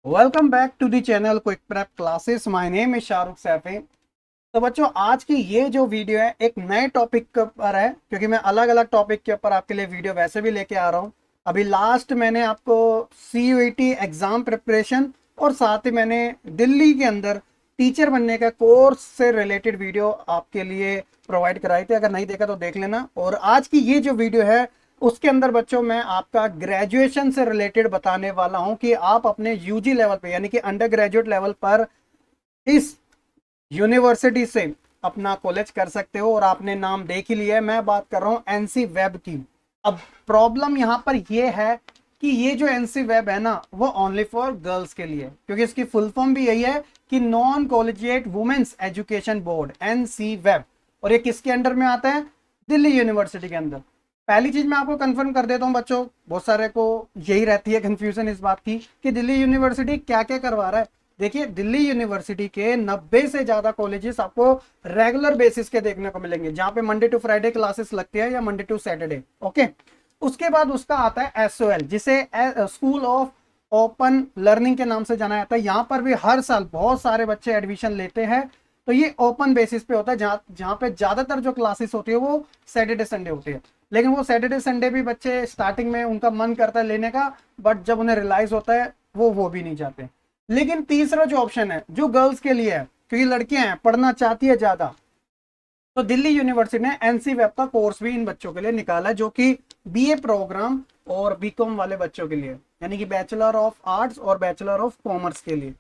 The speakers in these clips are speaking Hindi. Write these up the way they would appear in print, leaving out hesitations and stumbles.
Welcome back to the channel quick prep classes. My name is Shahrukh Saifi. तो बच्चों, आज की ये जो वीडियो है एक नए टॉपिक के ऊपर है, क्योंकि मैं अलग अलग टॉपिक के ऊपर आपके लिए वीडियो वैसे भी लेके आ रहा हूँ। अभी लास्ट मैंने आपको CUET एग्जाम प्रिपरेशन और साथ ही मैंने दिल्ली के अंदर टीचर बनने का कोर्स से रिलेटेड वीडियो आपके लिए प्रोवाइड कराई थी। अगर नहीं देखा तो देख लेना। और आज की ये जो वीडियो है उसके अंदर बच्चों मैं आपका ग्रेजुएशन से रिलेटेड बताने वाला हूं कि आप अपने यूजी लेवल पे यानी कि अंडर ग्रेजुएट लेवल पर इस यूनिवर्सिटी से अपना कॉलेज कर सकते हो। और आपने नाम देख ही लिया है, मैं बात कर रहा हूं एनसी वेब की। अब प्रॉब्लम यहां पर यह है कि ये जो एनसी वेब है ना, वो ओनली फॉर गर्ल्स के लिए, क्योंकि इसकी फुल फॉर्म भी यही है कि non collegiate women's education board, NC web. और ये किसके अंडर में आता है? दिल्ली यूनिवर्सिटी के अंदर। पहली चीज मैं आपको कंफर्म कर देता हूं बच्चों, बहुत सारे को यही रहती है कंफ्यूजन इस बात की कि दिल्ली यूनिवर्सिटी क्या क्या करवा रहा है। देखिए, दिल्ली यूनिवर्सिटी के 90 से ज्यादा कॉलेजेस आपको रेगुलर बेसिस के देखने को मिलेंगे, जहां पे मंडे टू फ्राइडे क्लासेस लगती है या मंडे टू सैटरडे। ओके, उसके बाद उसका आता है SOL, जिसे स्कूल ऑफ ओपन लर्निंग के नाम से जाना जाता है। यहां पर भी हर साल बहुत सारे बच्चे एडमिशन लेते हैं। तो ये ओपन बेसिस पे होता है, जहां जहां पे ज्यादातर जो क्लासेस होती है वो सैटरडे संडे होती है। लेकिन वो सैटरडे संडे भी बच्चे स्टार्टिंग में उनका मन करता है लेने का, बट जब उन्हें रियलाइज होता है वो भी नहीं चाहते। लेकिन तीसरा जो ऑप्शन है जो गर्ल्स के लिए है, क्योंकि लड़कियां हैं, पढ़ना चाहती है ज्यादा, तो दिल्ली यूनिवर्सिटी ने एनसी वेब का कोर्स भी इन बच्चों के लिए निकाला है, जो कि BA प्रोग्राम और बीकॉम वाले बच्चों के लिए, यानी कि बैचलर ऑफ आर्ट्स और बैचलर ऑफ कॉमर्स के लिए।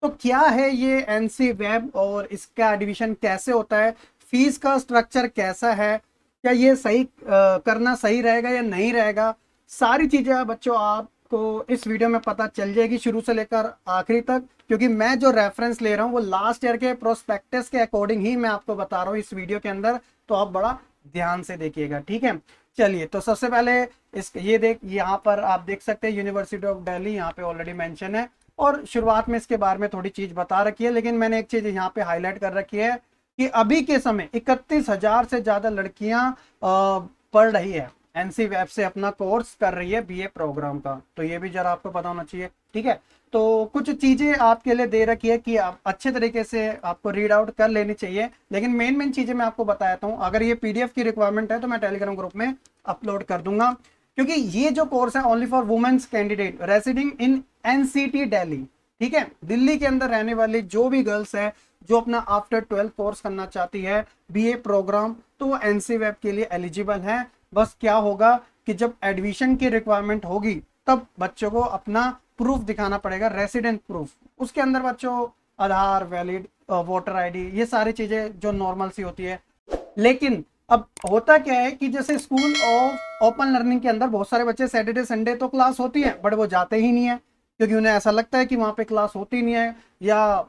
तो क्या है ये एनसी वेब और इसका एडमिशन कैसे होता है, फीस का स्ट्रक्चर कैसा है, क्या ये सही करना सही रहेगा या नहीं रहेगा, सारी चीजें बच्चों आपको इस वीडियो में पता चल जाएगी शुरू से लेकर आखिरी तक। क्योंकि मैं जो रेफरेंस ले रहा हूँ वो लास्ट ईयर के प्रोस्पेक्टस के अकॉर्डिंग ही मैं आपको बता रहा हूँ इस वीडियो के अंदर। तो आप बड़ा ध्यान से देखिएगा, ठीक है। चलिए, तो सबसे पहले इस ये देख, यहाँ पर आप देख सकते हैं यूनिवर्सिटी ऑफ दिल्ली यहाँ पे ऑलरेडी मेंशन है। और शुरुआत में इसके बारे में थोड़ी चीज बता रखी है, लेकिन मैंने एक चीज यहाँ पे हाईलाइट कर रखी है कि अभी के समय 31,000 से ज्यादा लड़कियां पढ़ रही है, एनसी वेब से अपना कोर्स कर रही है BA प्रोग्राम का। तो ये भी जरा आपको पता होना चाहिए, ठीक है। तो कुछ चीजें आपके लिए दे रखी है कि आप अच्छे तरीके से आपको रीड आउट कर लेनी चाहिए, लेकिन मेन मेन चीजें मैं आपको बताता हूँ। अगर ये PDF की रिक्वायरमेंट है तो मैं टेलीग्राम ग्रुप में अपलोड कर दूंगा, क्योंकि ये जो कोर्स है only for women's candidate residing in NCT Delhi, ठीक है। दिल्ली के अंदर रहने वाली जो भी गर्ल्स है जो अपना आफ्टर 12 कोर्स करना चाहती है BA प्रोग्राम, तो वो एनसी वेब के लिए एलिजिबल है। बस क्या होगा कि जब एडमिशन की रिक्वायरमेंट होगी तब बच्चों को अपना प्रूफ दिखाना पड़ेगा, रेसिडेंट प्रूफ। उसके अंदर बच्चों आधार, वैलिड वोटर ID, ये सारी चीजें जो नॉर्मल सी होती है। लेकिन अब होता क्या है कि जैसे स्कूल ऑफ ओपन लर्निंग के अंदर बहुत सारे बच्चे सैटरडे संडे तो क्लास होती है, बट वो जाते ही नहीं है, क्योंकि उन्हें ऐसा लगता है कि वहां पे क्लास होती नहीं है, या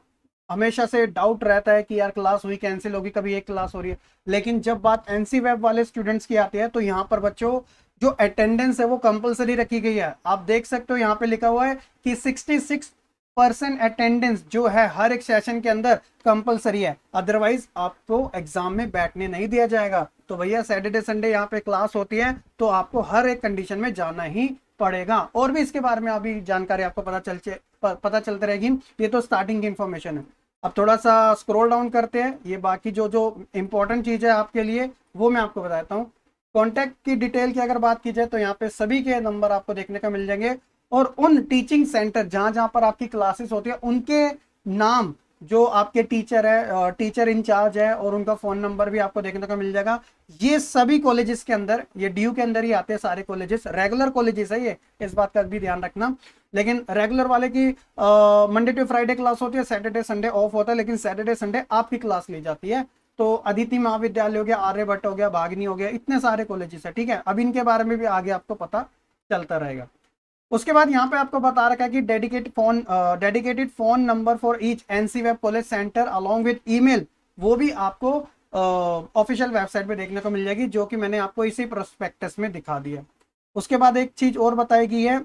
हमेशा से डाउट रहता है कि यार क्लास हुई कैंसिल होगी, कभी एक क्लास हो रही है। लेकिन जब बात एनसी वेब वाले स्टूडेंट्स की आती है तो यहाँ पर बच्चों जो अटेंडेंस है वो कंपलसरी रखी गई है। आप देख सकते हो यहाँ पे लिखा हुआ है कि 66% अटेंडेंस जो है हर एक सेशन के अंदर कंपलसरी है, अदरवाइज आपको एग्जाम में बैठने नहीं दिया जाएगा। तो भैया सैटरडे संडे यहाँ पे क्लास होती है तो आपको हर एक कंडीशन में जाना ही पड़ेगा। और भी इसके बारे में अभी जानकारी आपको पता चलती रहेगी। ये तो स्टार्टिंग की इंफॉर्मेशन है। अब थोड़ा सा स्क्रॉल डाउन करते हैं, ये बाकी जो जो इंपॉर्टेंट चीज है आपके लिए वो मैं आपको बताता हूँ। कॉन्टैक्ट की डिटेल की अगर बात की जाए तो यहाँ पे सभी के नंबर आपको देखने को मिल जाएंगे, और उन टीचिंग सेंटर जहां जहां पर आपकी क्लासेस होती है उनके नाम, जो आपके टीचर है, टीचर इंचार्ज है, और उनका फोन नंबर भी आपको देखने को मिल जाएगा। ये सभी कॉलेजेस के अंदर, ये DU के अंदर ही आते हैं सारे कॉलेजेस, रेगुलर कॉलेजेस है ये, इस बात का भी ध्यान रखना। लेकिन रेगुलर वाले की मंडे टू फ्राइडे क्लास होती है, सैटरडे संडे ऑफ होता है, लेकिन सैटरडे संडे आपकी क्लास ली जाती है। तो अदिति महाविद्यालय हो गया, आर्यभट्ट हो गया, भागनी हो गया, इतने सारे कॉलेजेस है, ठीक है। अब इनके बारे में भी आगे आपको पता चलता रहेगा। उसके बाद यहाँ पे आपको बता रखा है कि dedicated phone number for each NC web college centre along with email, वो भी आपको ऑफिशियल वेबसाइट पे देखने को मिल जाएगी, जो कि मैंने आपको इसी प्रोस्पेक्टस में दिखा दिया। उसके बाद एक चीज और बताई गई है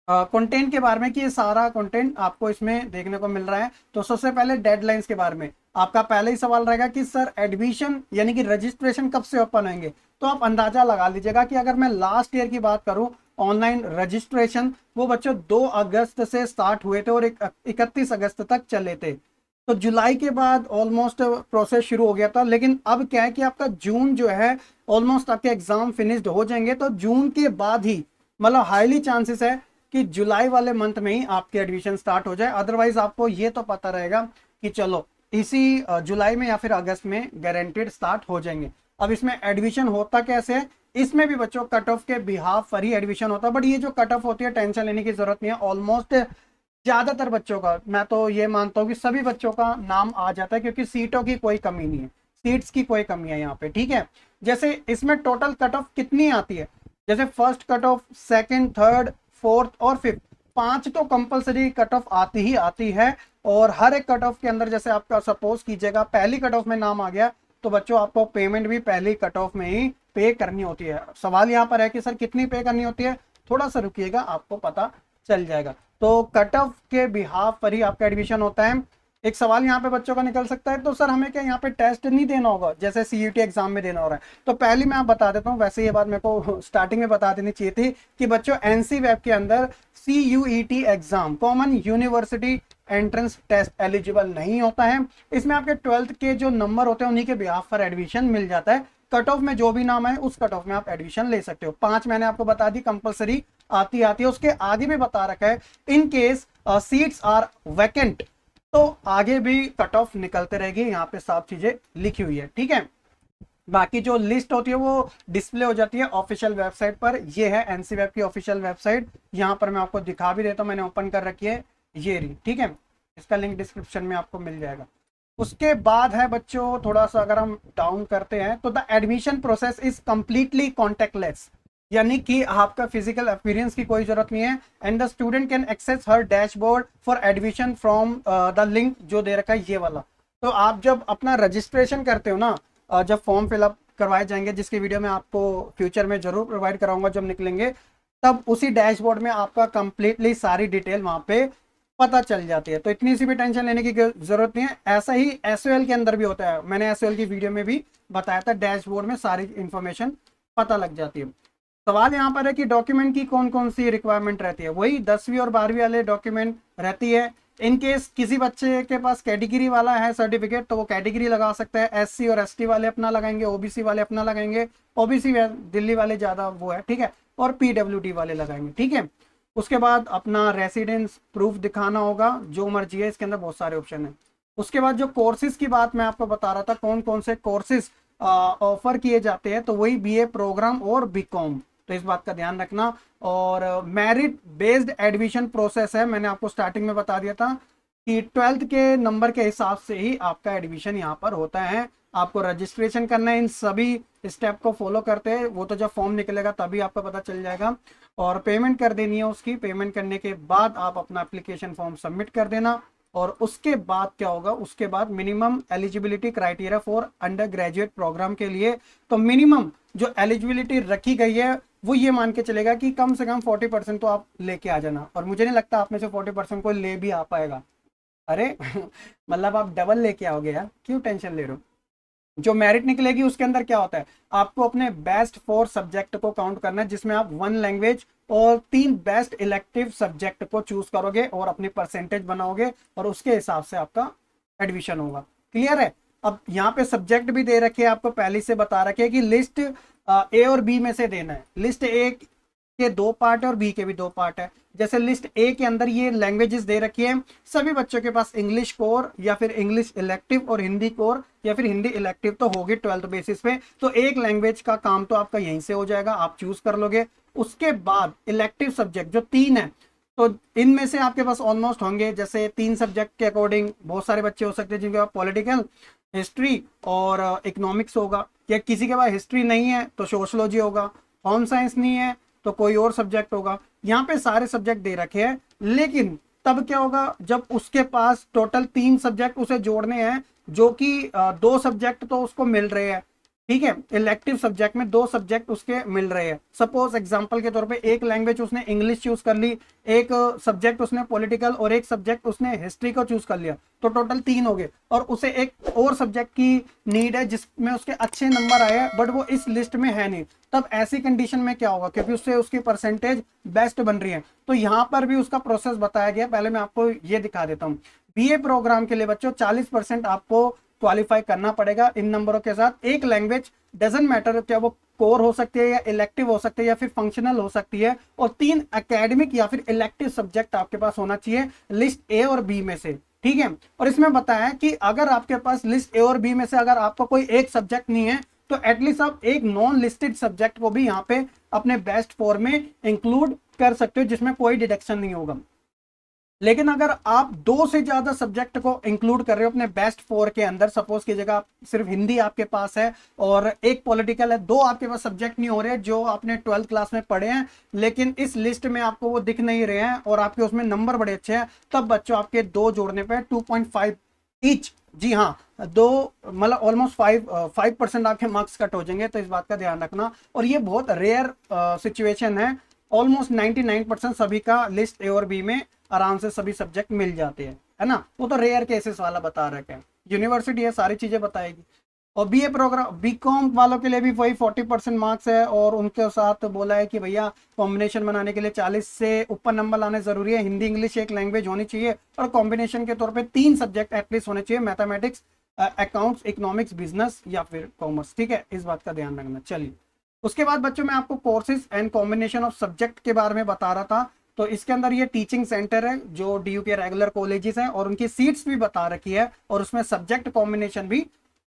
कंटेंट के बारे में कि ये सारा कंटेंट आपको इसमें देखने को मिल रहा है। तो सबसे पहले डेडलाइंस के बारे में आपका पहले ही सवाल रहेगा कि सर एडमिशन यानी कि रजिस्ट्रेशन कब से ओपन होंगे। तो आप अंदाजा लगा लीजिएगा कि अगर मैं लास्ट ईयर की बात करूं, ऑनलाइन रजिस्ट्रेशन वो बच्चों 2 अगस्त से स्टार्ट हुए थे और 31 अगस्त तक चले थे। तो जुलाई के बाद ऑलमोस्ट प्रोसेस शुरू हो गया था, लेकिन अब क्या है कि आपका जून जो है ऑलमोस्ट आपके एग्जाम फिनिश्ड हो जाएंगे, तो जून के बाद ही मतलब हाईली चांसेस है कि जुलाई वाले मंथ में ही आपके एडमिशन स्टार्ट हो जाए। अदरवाइज आपको ये तो पता रहेगा कि चलो इसी जुलाई में या फिर अगस्त में गारंटेड स्टार्ट हो जाएंगे। अब इसमें एडमिशन होता कैसे है, इसमें भी बच्चों कट ऑफ के बिहाफ पर ही एडमिशन होता है। बट ये जो कट ऑफ होती है टेंशन लेने की जरूरत नहीं है, ऑलमोस्ट ज्यादातर बच्चों का मैं तो ये मानता हूँ कि सभी बच्चों का नाम आ जाता है, क्योंकि सीटों की कोई कमी नहीं है, सीट्स की कोई कमी है यहाँ पे, ठीक है। जैसे इसमें टोटल कट ऑफ कितनी आती है, जैसे first cut off, second, third, fourth और फिफ्थ, 5 तो कंपलसरी कट ऑफ आती ही आती है। और हर एक कट ऑफ के अंदर जैसे आपका सपोज कीजिएगा पहली कट ऑफ में नाम आ गया, तो बच्चों आपको पेमेंट भी पहली कट ऑफ में ही पे करनी होती है। सवाल यहाँ पर है कि सर कितनी पे करनी होती है, थोड़ा सा रुकिएगा आपको पता चल जाएगा। तो कट ऑफ के बिहाफ पर ही आपका एडमिशन होता है। एक सवाल यहाँ पे बच्चों का निकल सकता है, तो सर हमें क्या यहाँ पे टेस्ट नहीं देना होगा जैसे सीयूटी एग्जाम में देना हो रहा है। तो पहले मैं आप बता देता हूँ, वैसे ये बात मेरे को स्टार्टिंग में बता देनी चाहिए थी कि बच्चों एनसी वेब के अंदर CUET exam, common university entrance test, eligible नहीं होता है। इसमें आपके 12th के जो नंबर होते हैं उन्हीं के बिहाफ पर एडमिशन मिल जाता है। कट ऑफ में जो भी नाम है उस कट ऑफ में आप एडमिशन ले सकते हो। 5 मैंने आपको बता दी कंपलसरी आती है। उसके आगे भी बता रखा है in case seats are vacant, तो आगे भी कट ऑफ निकलते रहेगी, यहाँ पे साफ चीजें लिखी हुई है, ठीक है। बाकी जो लिस्ट होती है वो डिस्प्ले हो जाती है ऑफिशियल वेबसाइट पर। ये है एनसी वेब की ऑफिशियल वेबसाइट, यहाँ पर मैं आपको दिखा भी देता हूँ, मैंने ओपन कर रखी है ये रही, ठीक है। इसका लिंक डिस्क्रिप्शन में आपको मिल जाएगा। उसके बाद है बच्चों थोड़ा सा अगर हम डाउन करते हैं तो the admission process is completely contact lens, यानी कि आपका फिजिकल अपीयरेंस की कोई जरूरत नहीं है। And the student can access her dashboard for admission from the link जो दे रखा है ये वाला। तो आप जब अपना रजिस्ट्रेशन करते हो ना, जब फॉर्म फिलअप करवाए जाएंगे, जिसकी वीडियो मैं आपको फ्यूचर में जरूर प्रोवाइड कराऊंगा जब निकलेंगे, तब उसी डैशबोर्ड में आपका कंप्लीटली सारी डिटेल वहां पे पता चल जाती है। तो इतनी सी भी टेंशन लेने की जरूरत नहीं है। ऐसा ही एसओएल के अंदर भी होता है, मैंने एसओएल की वीडियो में भी बताया था, डैशबोर्ड में सारी इंफॉर्मेशन पता लग जाती है। सवाल यहाँ पर है कि डॉक्यूमेंट की कौन कौन सी रिक्वायरमेंट रहती है, वही 10वीं और 12वीं वाले डॉक्यूमेंट रहती है। इन केस किसी बच्चे के पास कैटेगरी वाला है सर्टिफिकेट तो वो कैटेगरी लगा सकता है, एससी और एसटी वाले अपना लगाएंगे, ओबीसी वाले अपना लगाएंगे, ओबीसी दिल्ली वाले ज्यादा वो है, ठीक है, और पीडब्ल्यूडी वाले लगाएंगे, ठीक है। उसके बाद अपना रेसिडेंस प्रूफ दिखाना होगा, जो मर्जी है, इसके अंदर बहुत सारे ऑप्शन है। उसके बाद जो कोर्सेज की बात मैं आपको बता रहा था, कौन कौन से कोर्सेज ऑफर किए जाते हैं, तो वही बीए प्रोग्राम और बीकॉम, तो इस बात का ध्यान रखना। और मेरिट बेस्ड एडमिशन प्रोसेस है, मैंने आपको स्टार्टिंग में बता दिया था कि 12th के नंबर के हिसाब से ही आपका एडमिशन यहाँ पर होता है। आपको रजिस्ट्रेशन करना है, इन सभी स्टेप को फॉलो करते हैं, वो तो जब फॉर्म निकलेगा तभी आपको पता चल जाएगा। और पेमेंट कर देनी है, उसकी पेमेंट करने के बाद आप अपना एप्लीकेशन फॉर्म सबमिट कर देना। और उसके बाद क्या होगा, उसके बाद minimum eligibility criteria for undergraduate programme के लिए, तो मिनिमम जो एलिजिबिलिटी रखी गई है वो ये मान के चलेगा कि कम से कम 40% तो आप लेके आ जाना। और मुझे नहीं लगता आप में से 40% को ले भी आ पाएगा। अरे मतलब आप डबल लेके आओगे यार, क्यों टेंशन ले रहे हो। जो मेरिट निकलेगी उसके अंदर क्या होता है, आपको अपने बेस्ट 4 सब्जेक्ट को काउंट करना है, जिसमें आप 1 लैंग्वेज और 3 बेस्ट इलेक्टिव सब्जेक्ट को चूज करोगे और अपनी परसेंटेज बनाओगे, और उसके हिसाब से आपका एडमिशन होगा। क्लियर है। अब यहाँ पे सब्जेक्ट भी दे रखे हैं, आपको पहले से बता रखे हैं कि लिस्ट ए और बी में से देना है। लिस्ट ए के 2 पार्ट है और बी के भी 2 पार्ट है। जैसे लिस्ट ए के अंदर ये लैंग्वेजेस दे रखी है, सभी बच्चों के पास इंग्लिश कोर या फिर इंग्लिश इलेक्टिव और हिंदी कोर या फिर हिंदी इलेक्टिव तो होगी 12th बेसिस पे, तो एक लैंग्वेज का काम तो आपका यहीं से हो जाएगा, आप चूज कर लोगे। उसके बाद इलेक्टिव सब्जेक्ट जो 3 है, तो इनमें से आपके पास ऑलमोस्ट होंगे, जैसे 3 सब्जेक्ट के अकॉर्डिंग बहुत सारे बच्चे हो सकते हैं जिनके पास पॉलिटिकल, हिस्ट्री और इकोनॉमिक्स होगा, या किसी के पास हिस्ट्री नहीं है तो सोशलॉजी होगा, होम साइंस नहीं है तो कोई और सब्जेक्ट होगा। यहाँ पे सारे सब्जेक्ट दे रखे हैं, लेकिन तब क्या होगा जब उसके पास टोटल 3 सब्जेक्ट उसे जोड़ने हैं, जो कि 2 सब्जेक्ट तो उसको मिल रहे हैं, ठीक है, इलेक्टिव सब्जेक्ट में 2 सब्जेक्ट उसके मिल रहे हैं। सपोज एग्जांपल के तौर पे एक लैंग्वेज उसने इंग्लिश चूज कर ली, एक सब्जेक्ट उसने पॉलिटिकल और एक सब्जेक्ट उसने हिस्ट्री को चूज कर लिया, तो टोटल 3 हो गए। और उसे एक और सब्जेक्ट की नीड है जिसमें उसके अच्छे नंबर आए हैं बट वो इस लिस्ट में है नहीं, तब ऐसी कंडीशन में क्या होगा, क्योंकि उससे उसकी परसेंटेज बेस्ट बन रही है। तो यहाँ पर भी उसका प्रोसेस बताया गया, पहले मैं आपको ये दिखा देता हूँ। बीए प्रोग्राम के लिए बच्चों 40% आपको क्वालिफाई करना पड़ेगा इन नंबरों के साथ। एक लैंग्वेज डजंट मैटर, क्या वो कोर हो सकती है या इलेक्टिव हो सकती है या फिर फंक्शनल हो सकती है, और 3 एकेडमिक या फिर इलेक्टिव सब्जेक्ट आपके पास होना चाहिए लिस्ट ए और बी में से। ठीक है, और इसमें बताया कि अगर आपके पास लिस्ट ए और बी में से अगर आपका कोई एक सब्जेक्ट नहीं है तो एटलीस्ट आप एक नॉन लिस्टेड सब्जेक्ट को भी यहाँ पे अपने बेस्ट 4 में इंक्लूड कर सकते हो, जिसमें कोई डिडक्शन नहीं होगा। लेकिन अगर आप 2 से ज्यादा सब्जेक्ट को इंक्लूड कर रहे हो अपने बेस्ट 4 के अंदर, सपोज की जगह सिर्फ हिंदी आपके पास है और एक पॉलिटिकल है, 2 आपके पास सब्जेक्ट नहीं हो रहे जो आपने 12th क्लास में पढ़े हैं, लेकिन इस लिस्ट में आपको वो दिख नहीं रहे हैं और आपके उसमें नंबर बड़े अच्छे हैं, तब बच्चों आपके 2 जोड़ने पे 2.5 ईच, जी हाँ, 2 मतलब ऑलमोस्ट 5% आपके मार्क्स कट हो जाएंगे। तो इस बात का ध्यान रखना, और ये बहुत रेयर सिचुएशन है। ऑलमोस्ट 99% सभी का लिस्ट ए और बी में आराम से सभी सब्जेक्ट मिल जाते हैं, है ना। वो तो रेयर केसेस वाला बता रखे हैं, यूनिवर्सिटी है सारी चीजें बताएगी। और बीए प्रोग्राम बीकॉम वालों के लिए भी वही 40% मार्क्स है, और उनके साथ बोला है कि भैया कॉम्बिनेशन बनाने के लिए 40 से ऊपर नंबर लाने जरूरी है, हिंदी इंग्लिश एक लैंग्वेज होनी चाहिए, और कॉम्बिनेशन के तौर पे 3 सब्जेक्ट एटलीस्ट होने चाहिए, मैथमेटिक्स, अकाउंट्स, इकोनॉमिक्स, बिजनेस या फिर कॉमर्स। ठीक है, इस बात का ध्यान रखना। चलिए, उसके बाद बच्चों मैं आपको courses and combination of subject के बारे में बता रहा था। तो इसके अंदर ये टीचिंग सेंटर है जो डीयू के रेगुलर कॉलेजेस हैं, और उनकी सीट्स भी बता रखी है, और उसमें सब्जेक्ट कॉम्बिनेशन भी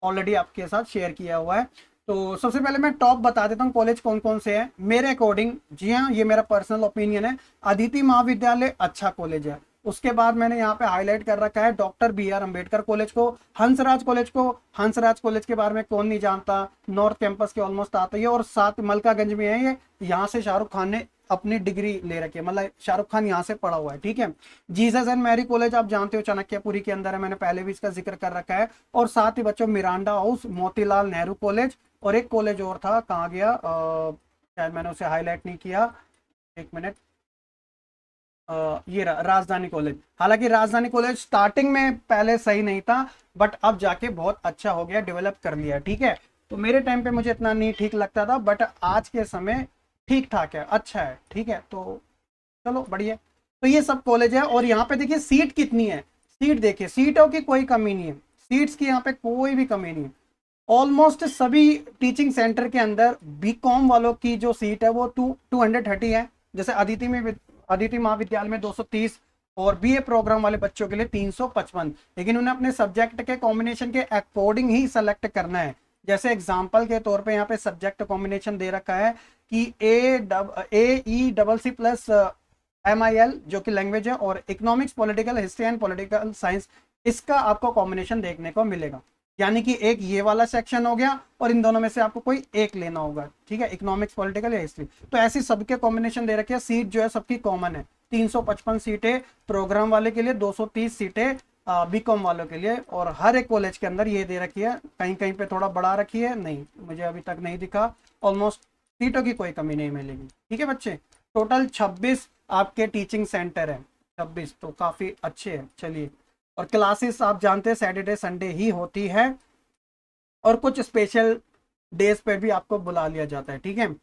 ऑलरेडी आपके साथ शेयर किया हुआ है। तो सबसे पहले मैं टॉप बता देता हूँ कॉलेज कौन कौन से हैं मेरे अकॉर्डिंग। जी हाँ, ये मेरा पर्सनल ओपिनियन है, अदिति महाविद्यालय अच्छा कॉलेज है। उसके बाद मैंने यहाँ पे हाईलाइट कर रखा है doctor B R Ambedkar college को, हंसराज कॉलेज को। हंसराज कॉलेज के बारे में कौन नहीं जानता, नॉर्थ कैंपस के ऑलमोस्ट आता है, और साथ मलकागंज में है ये। यहाँ से शाहरुख खान ने अपनी डिग्री ले रखी है, मतलब शाहरुख खान यहाँ से पढ़ा हुआ है। ठीक है, जीसस एंड मैरी कॉलेज आप जानते हो चाणक्यपुरी के अंदर है, मैंने पहले भी इसका जिक्र कर रखा है। और साथ ही बच्चों Miranda house, Motilal Nehru college, और एक कॉलेज और था, कहाँ गया, शायद मैंने उसे हाईलाइट नहीं किया, एक मिनट, ये राजधानी कॉलेज। हालांकि राजधानी कॉलेज स्टार्टिंग में पहले सही नहीं था, बट अब जाके बहुत अच्छा हो गया, डेवलप कर लिया। ठीक है, तो मेरे टाइम पे मुझे इतना नहीं ठीक लगता था, बट आज के समय ठीक ठाक है, अच्छा है। ठीक है, तो चलो बढ़िया। तो ये सब कॉलेज है, और यहाँ पे देखिए सीट कितनी है, सीट देखिए, सीटों की कोई कमी नहीं है, सीट्स की यहाँ पे कोई भी कमी नहीं है। ऑलमोस्ट सभी टीचिंग सेंटर के अंदर बीकॉम वालों की जो सीट है वो 230 है। जैसे अदिति महाविद्यालय में 230, और बीए प्रोग्राम वाले बच्चों के लिए 355। लेकिन उन्हें अपने सब्जेक्ट के कॉम्बिनेशन के अकॉर्डिंग ही सेलेक्ट करना है। जैसे एग्जाम्पल के तौर पे यहाँ पे सब्जेक्ट कॉम्बिनेशन दे रखा है कि AECC+MIL जो कि लैंग्वेज है, और economics, political history and political science, इसका आपको कॉम्बिनेशन देखने को मिलेगा। यानी कि एक ये वाला सेक्शन हो गया, और इन दोनों में से आपको कोई एक लेना होगा। ठीक है, इकोनॉमिक्स, पॉलिटिकल या हिस्ट्री। तो ऐसी सबके कॉम्बिनेशन दे रखे हैं, सीट जो है सबकी कॉमन है, 355 सीटें प्रोग्राम वाले के लिए, 230 सीटें बीकॉम वालों के लिए। और हर एक कॉलेज के अंदर ये दे रखी है, कहीं कहीं पे थोड़ा बढ़ा रखी है, नहीं मुझे अभी तक नहीं दिखा। ऑलमोस्ट सीटों की कोई कमी नहीं मिलेगी। ठीक है बच्चे, टोटल 26 आपके टीचिंग सेंटर है, 26, तो काफी अच्छे हैं। चलिए, और क्लासेस आप जानते हैं सैटरडे संडे ही होती है, और कुछ स्पेशल डेज पर भी आपको बुला लिया जाता है। ठीक है,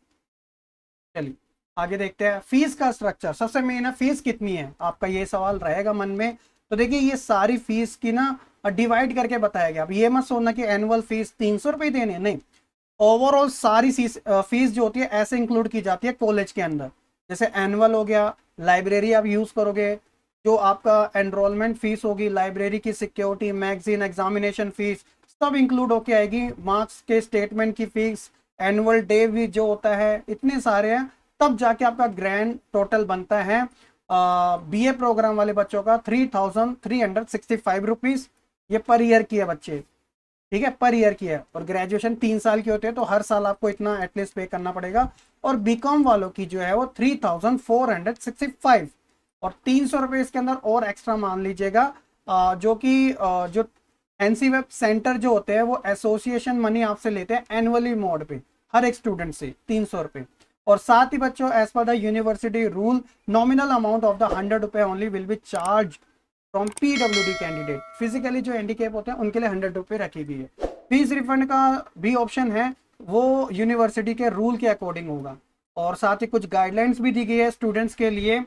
चलिए आगे देखते हैं। फीस का स्ट्रक्चर सबसे मेन है, फीस कितनी है, आपका ये सवाल रहेगा मन में। तो देखिए, ये सारी फीस की ना डिवाइड करके बताया गया। अब ये मत सोचना कि एनुअल फीस 300 रुपये देने, नहीं, ओवरऑल सारी फीस जो होती है ऐसे इंक्लूड की जाती है कॉलेज के अंदर। जैसे एनुअल हो गया, लाइब्रेरी आप यूज करोगे, जो आपका एनरोलमेंट फीस होगी, लाइब्रेरी की सिक्योरिटी, मैगजीन, एग्जामिनेशन फीस, सब इंक्लूड होके आएगी। मार्क्स के स्टेटमेंट की फीस, एनुअल डे भी जो होता है, इतने सारे हैं, तब जाके आपका ग्रैंड टोटल बनता है बीए प्रोग्राम वाले बच्चों का 3365 रुपीज। ये पर ईयर की है बच्चे, ठीक है, पर ईयर की है। और ग्रेजुएशन 3 साल की होती है, तो हर साल आपको इतना एटलीस्ट पे करना पड़ेगा। और बीकॉम वालों की जो है वो 3465, और 300 रुपये इसके अंदर और एक्स्ट्रा मान लीजिएगा, जो कि जो एनसी वेब सेंटर जो होते हैं वो एसोसिएशन मनी आपसे लेते हैं एनुअली मोड पे, हर एक स्टूडेंट से 300 रुपये। और साथ ही बच्चों एज पर the university rule nominal amount of the 100 रुपये only will be charge from PWD candidate. Physically जो हैंडीकेप होते हैं उनके लिए 100 रुपये रखी गई है। फीस रिफंड का भी ऑप्शन है, वो यूनिवर्सिटी के रूल के अकॉर्डिंग होगा। और साथ ही कुछ गाइडलाइंस भी दी गई है स्टूडेंट्स के लिए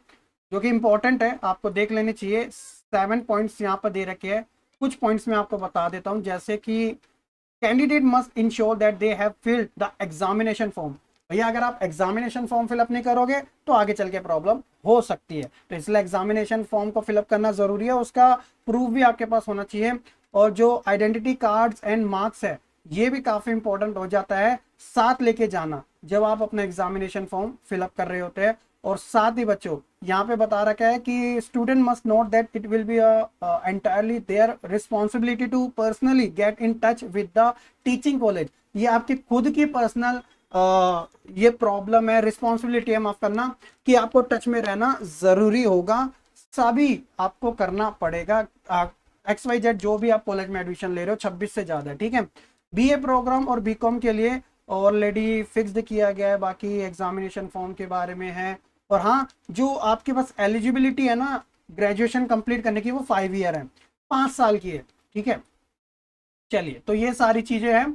जो कि इंपॉर्टेंट है, आपको देख लेनी चाहिए। 7 पॉइंट्स यहाँ पर दे रखे हैं, कुछ पॉइंट्स मैं आपको बता देता हूँ। जैसे कि candidate must ensure that they have filled the examination form. भैया अगर आप एग्जामिनेशन फॉर्म फिलअप नहीं करोगे तो आगे चल के प्रॉब्लम हो सकती है, तो इसलिए एग्जामिनेशन फॉर्म को फिलअप करना जरूरी है, उसका प्रूफ भी आपके पास होना चाहिए। और जो आइडेंटिटी कार्ड्स एंड मार्क्स है ये भी काफी इंपॉर्टेंट हो जाता है, साथ लेके जाना जब आप अपना एग्जामिनेशन फॉर्म फिलअप कर रहे होते हैं। और साथ ही बच्चों यहाँ पे बता रखा है कि student must note that it will be entirely their responsibility to personally get in touch with the teaching college. ये आपकी खुद की पर्सनल ये प्रॉब्लम है, रिस्पॉन्सिबिलिटी है माफ करना, कि आपको टच में रहना जरूरी होगा, सभी आपको करना पड़ेगा। XYZ जो भी आप कॉलेज में एडमिशन ले रहे हो 26 से ज्यादा है, ठीक है। बीए प्रोग्राम और बीकॉम के लिए ऑलरेडी फिक्स्ड किया गया है, बाकी एग्जामिनेशन फॉर्म के बारे में है। और हाँ, जो आपके पास एलिजिबिलिटी है ना ग्रेजुएशन कंप्लीट करने की, वो 5 ईयर है, 5 साल की है, ठीक है। चलिए, तो ये सारी चीजें हैं,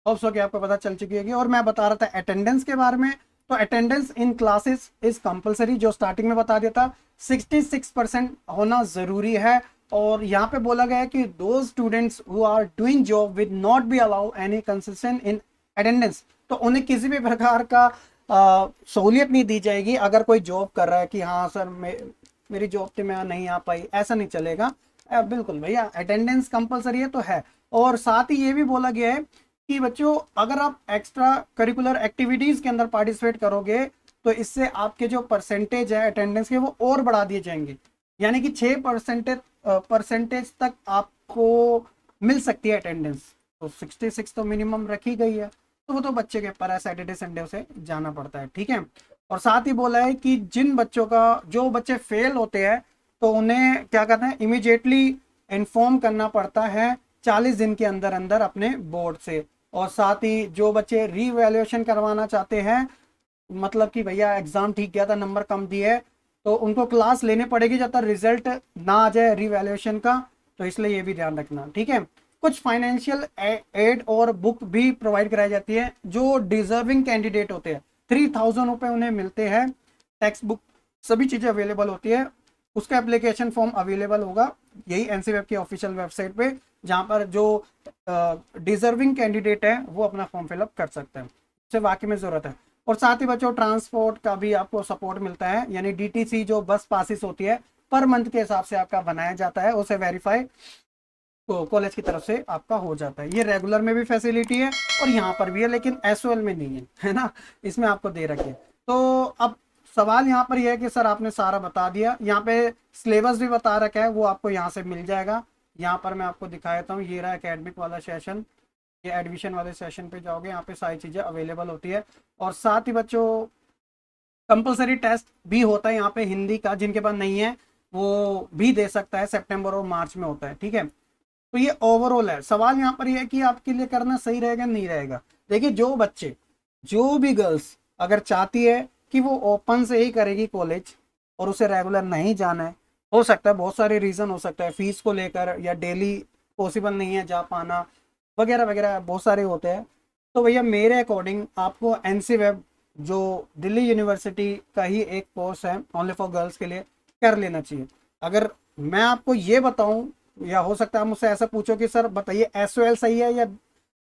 होप्स हो कि आपको पता चल चुकी होगी। और मैं बता रहा था अटेंडेंस के बारे में, तो attendance in classes is compulsory, जो स्टार्टिंग में बता दिया था 66% होना जरूरी है। और यहाँ पे बोला गया है कि दो students who are doing job with not be allow any concession in attendance, तो उन्हें किसी भी प्रकार का सहूलियत नहीं दी जाएगी अगर कोई जॉब कर रहा है कि हाँ सर मेरी जॉब थी मैं नहीं आ पाई, ऐसा नहीं चलेगा। बिल्कुल भैया अटेंडेंस कंपलसरी है तो है। और साथ ही ये भी बोला गया है कि बच्चों अगर आप एक्स्ट्रा करिकुलर एक्टिविटीज के अंदर पार्टिसिपेट करोगे तो इससे आपके जो परसेंटेज है अटेंडेंस के वो और बढ़ा दिए जाएंगे, यानी कि 6% तक आपको मिल सकती है अटेंडेंस। तो 66 तो मिनिमम रखी गई है, तो वो तो बच्चे के ऊपर है, सैटरडे संडे उसे जाना पड़ता है, ठीक है। और साथ ही बोला है कि जिन बच्चों का जो बच्चे फेल होते हैं तो उन्हें क्या कहते हैं इमीडिएटली इन्फॉर्म करना पड़ता है 40 दिन के अंदर अंदर अपने बोर्ड से। और साथ ही जो बच्चे रीवैल्यूएशन करवाना चाहते हैं, मतलब कि भैया एग्जाम ठीक गया था नंबर कम दिए, तो उनको क्लास लेने पड़ेगी जब तक रिजल्ट ना आ जाए रीवैल्यूएशन का, तो इसलिए ये भी ध्यान रखना, ठीक है। कुछ फाइनेंशियल एड और बुक भी प्रोवाइड कराई जाती है जो डिजर्विंग कैंडिडेट होते हैं, 3000 रुपये उन्हें मिलते हैं। टेक्स्ट बुक सभी चीज़ें अवेलेबल होती है, उसका एप्लीकेशन फॉर्म अवेलेबल होगा यही एनसी वेब की ऑफिशियल वेबसाइट पे, जहाँ पर जो डिजर्विंग कैंडिडेट है वो अपना फॉर्म फिलअप कर सकते हैं, उसे वाकई में ज़रूरत है। और साथ ही बच्चों ट्रांसपोर्ट का भी आपको सपोर्ट मिलता है, यानी डीटीसी जो बस पासिस होती है पर मंथ के हिसाब से आपका बनाया जाता है, उसे वेरीफाई तो कॉलेज की तरफ से आपका हो जाता है। ये रेगुलर में भी फैसिलिटी है और यहाँ पर भी है, लेकिन एसओएल में नहीं है ना, इसमें आपको दे रखे। तो अब सवाल यहाँ पर यह है कि सर आपने सारा बता दिया, यहाँ पे सिलेबस भी बता रखा है, वो आपको यहाँ से मिल जाएगा। यहाँ पर मैं आपको दिखा देता हूँ, ये रहा एकेडमिक वाला सेशन, ये एडमिशन वाले सेशन पे जाओगे, यहाँ पे सारी चीज़ें अवेलेबल होती है। और साथ ही बच्चों कंपलसरी टेस्ट भी होता है यहाँ पे हिंदी का, जिनके पास नहीं है वो भी दे सकता है, सितंबर और मार्च में होता है, ठीक है। तो ये ओवरऑल है। सवाल यहाँ पर यह है कि आपके लिए करना सही रहेगा नहीं रहेगा। देखिए जो बच्चे जो भी गर्ल्स अगर चाहती है कि वो ओपन से ही करेगी कॉलेज और उसे रेगुलर नहीं जाना है, हो सकता है बहुत सारे रीज़न हो सकता है, फीस को लेकर या डेली पॉसिबल नहीं है जा पाना वगैरह वगैरह बहुत सारे होते हैं। तो भैया मेरे अकॉर्डिंग आपको एनसी वेब जो दिल्ली यूनिवर्सिटी का ही एक कोर्स है ओनली फॉर गर्ल्स के लिए कर लेना चाहिए। अगर मैं आपको ये बताऊं, या हो सकता है मुझसे ऐसा पूछो कि सर बताइए एसओएल सही है या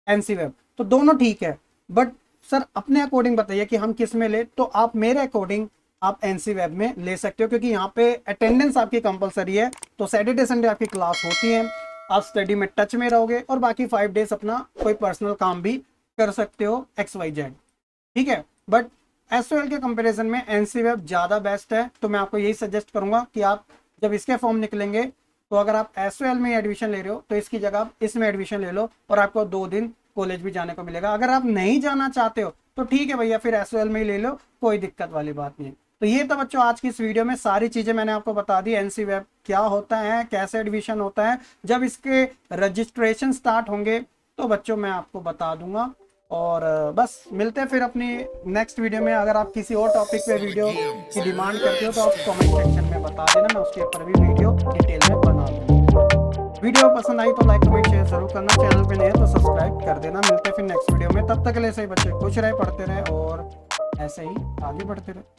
एनसी वेब, तो दोनों ठीक है, बट सर अपने अकॉर्डिंग बताइए कि हम किस में ले, तो आप मेरे अकॉर्डिंग आप एनसी वेब में ले सकते हो, क्योंकि यहाँ पे अटेंडेंस आपकी कंपलसरी है, तो सैटरडे संडे आपकी क्लास होती है, आप स्टडी में टच में रहोगे और बाकी 5 डेज अपना कोई पर्सनल काम भी कर सकते हो XYZ, ठीक है। बट एसओएल के कंपैरिजन में एनसी वेब ज़्यादा बेस्ट है, तो मैं आपको यही सजेस्ट करूंगा कि आप जब इसके फॉर्म निकलेंगे तो अगर आप एसओएल में एडमिशन ले रहे हो तो इसकी जगह आप इसमें एडमिशन ले लो और आपको 2 दिन कॉलेज भी जाने को मिलेगा। अगर आप नहीं जाना चाहते हो तो ठीक है भैया, फिर एसओएल में ही ले लो, कोई दिक्कत वाली बात नहीं। तो ये तो बच्चों आज की इस वीडियो में सारी चीज़ें मैंने आपको बता दी। एनसी वेब क्या होता है, कैसे एडमिशन होता है, जब इसके रजिस्ट्रेशन स्टार्ट होंगे तो बच्चों मैं आपको बता दूंगा। और बस मिलते हैं फिर अपनी नेक्स्ट वीडियो में। अगर आप किसी और टॉपिक पे वीडियो की डिमांड करते हो तो आप कमेंट सेक्शन में बता देना, मैं उसके ऊपर भी वीडियो डिटेल में बना दूंगा। वीडियो पसंद आई तो लाइक कमेंट शेयर जरूर करना, चैनल पे नए हैं तो सब्सक्राइब कर देना। मिलते हैं फिर नेक्स्ट वीडियो में, तब तक के लिए सही बच्चे खुश रहे, पढ़ते रहे और ऐसे ही आगे बढ़ते रहे।